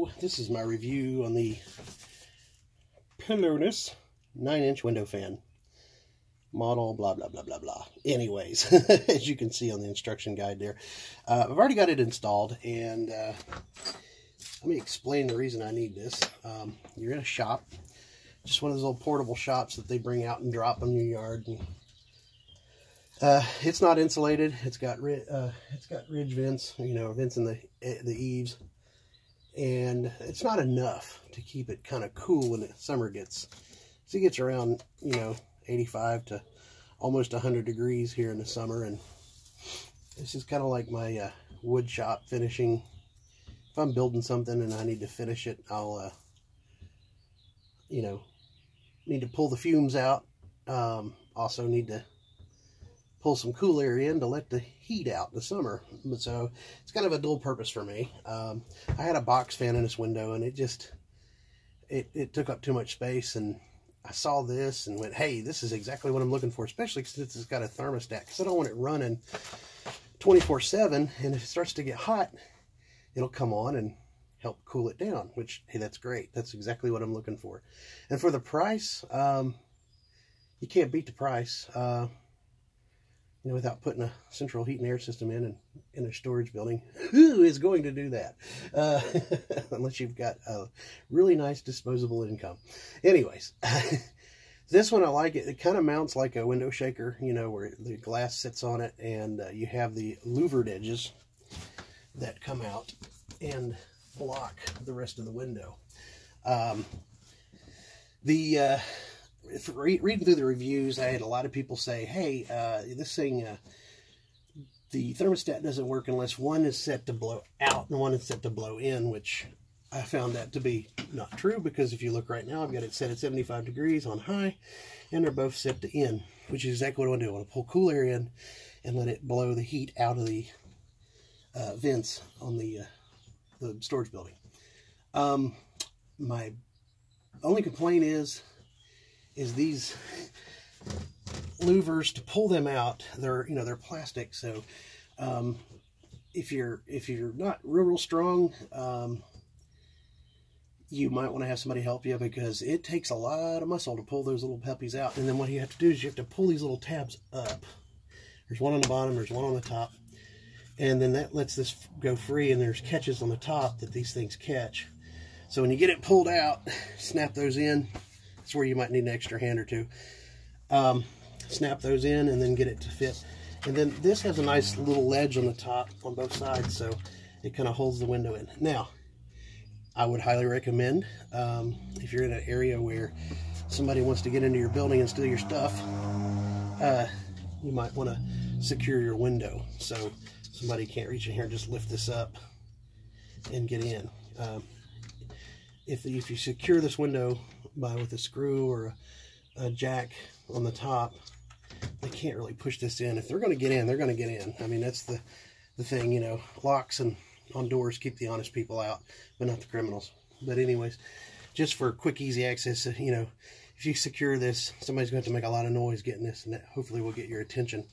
Hello, this is my review on the pelonis 9-inch window fan. Model, blah, blah, blah, blah, blah. Anyways, as you can see on the instruction guide there, I've already got it installed, and let me explain the reason I need this. You're in a shop, just one of those little portable shops that they bring out and drop in your yard. And, it's not insulated. It's got ridge vents, you know, vents in the eaves, and it's not enough to keep it kind of cool when the summer gets. So it gets around, you know, 85 to almost 100 degrees here in the summer, and this is kind of like my wood shop finishing. If I'm building something and I need to finish it, I'll you know, need to pull the fumes out. Also need to pull some cool air in to let the heat out in the summer. But so it's kind of a dual purpose for me. I had a box fan in this window, and it took up too much space, and I saw this and went, hey, this is exactly what I'm looking for, especially since it's got a thermostat, because I don't want it running 24/7, and if it starts to get hot, it'll come on and help cool it down, which, hey, that's great. That's exactly what I'm looking for. And for the price, you can't beat the price, you know, without putting a central heat and air system in a storage building. Who is going to do that? Unless you've got a really nice disposable income. Anyways, this one I like it. It kind of mounts like a window shaker, you know, where the glass sits on it, and you have the louvered edges that come out and block the rest of the window. Reading through the reviews, I had a lot of people say, hey, this thing, the thermostat doesn't work unless one is set to blow out and one is set to blow in, which I found that to be not true, because if you look right now, I've got it set at 75 degrees on high, and they're both set to in, which is exactly what I want to do. I want to pull cool air in and let it blow the heat out of the vents on the storage building. My only complaint is these louvers, to pull them out, they're plastic, so if you're not real strong, you might want to have somebody help you, because it takes a lot of muscle to pull those little puppies out. And then what you have to do is you have to pull these little tabs up. There's one on the bottom, there's one on the top, and then that lets this go free, and there's catches on the top that these things catch. So when you get it pulled out, snap those in. That's where you might need an extra hand or two. Snap those in and then get it to fit. And then this has a nice little ledge on the top on both sides, so it kind of holds the window in. Now, I would highly recommend, if you're in an area where somebody wants to get into your building and steal your stuff, you might want to secure your window so somebody can't reach in here and just lift this up and get in. If you secure this window with a screw or a jack on the top, they can't really push this in. If they're going to get in, they're going to get in. I mean, that's the thing, you know, locks on doors keep the honest people out, but not the criminals. But anyways, just for quick, easy access, you know, if you secure this, somebody's going to have to make a lot of noise getting this, and that hopefully will get your attention.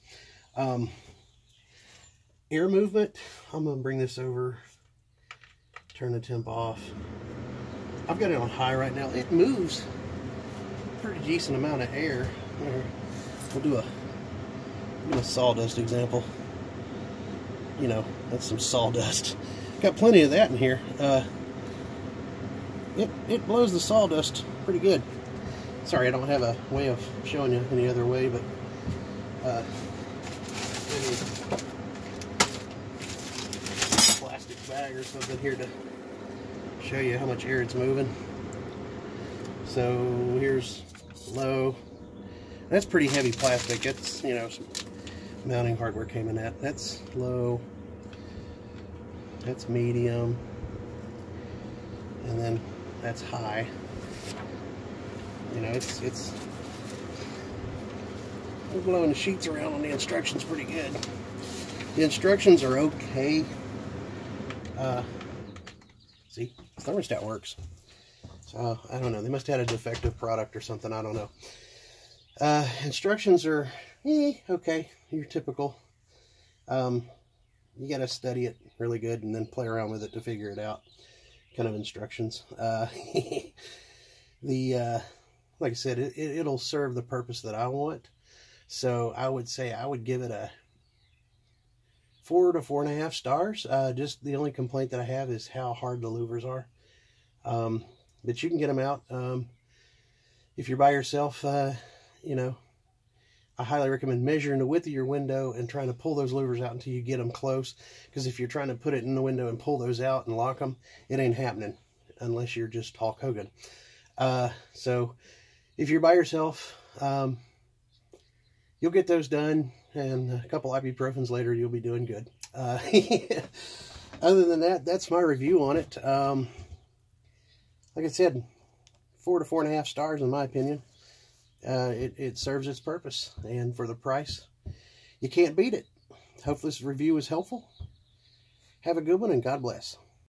Air movement, I'm going to bring this over, turn the temp off. I've got it on high right now. It moves a pretty decent amount of air. We'll do a sawdust example. You know, that's some sawdust. Got plenty of that in here. It blows the sawdust pretty good. Sorry, I don't have a way of showing you any other way, but plastic bag or something here to show you how much air it's moving. So here's low. That's pretty heavy plastic. It's, you know, some mounting hardware came in that. That's low. That's medium. And then that's high. You know, it's we're blowing the sheets around on the instructions pretty good. The instructions are okay. See, the thermostat works. So, I don't know. They must have had a defective product or something. I don't know. Instructions are, okay. You're typical. You got to study it really good and then play around with it to figure it out. kind of instructions. Like I said, it'll serve the purpose that I want. So I would say I would give it a 4 to 4.5 stars. Just the only complaint that I have is how hard the louvers are. But you can get them out. If you're by yourself, you know, I highly recommend measuring the width of your window and trying to pull those louvers out until you get them close. Because if you're trying to put it in the window and pull those out and lock them, it ain't happening unless you're just Hulk Hogan. So if you're by yourself, you'll get those done, and a couple ibuprofens later, you'll be doing good. Other than that, that's my review on it. Like I said, 4 to 4.5 stars in my opinion. It serves its purpose, and for the price, you can't beat it. Hope this review was helpful. Have a good one, and God bless.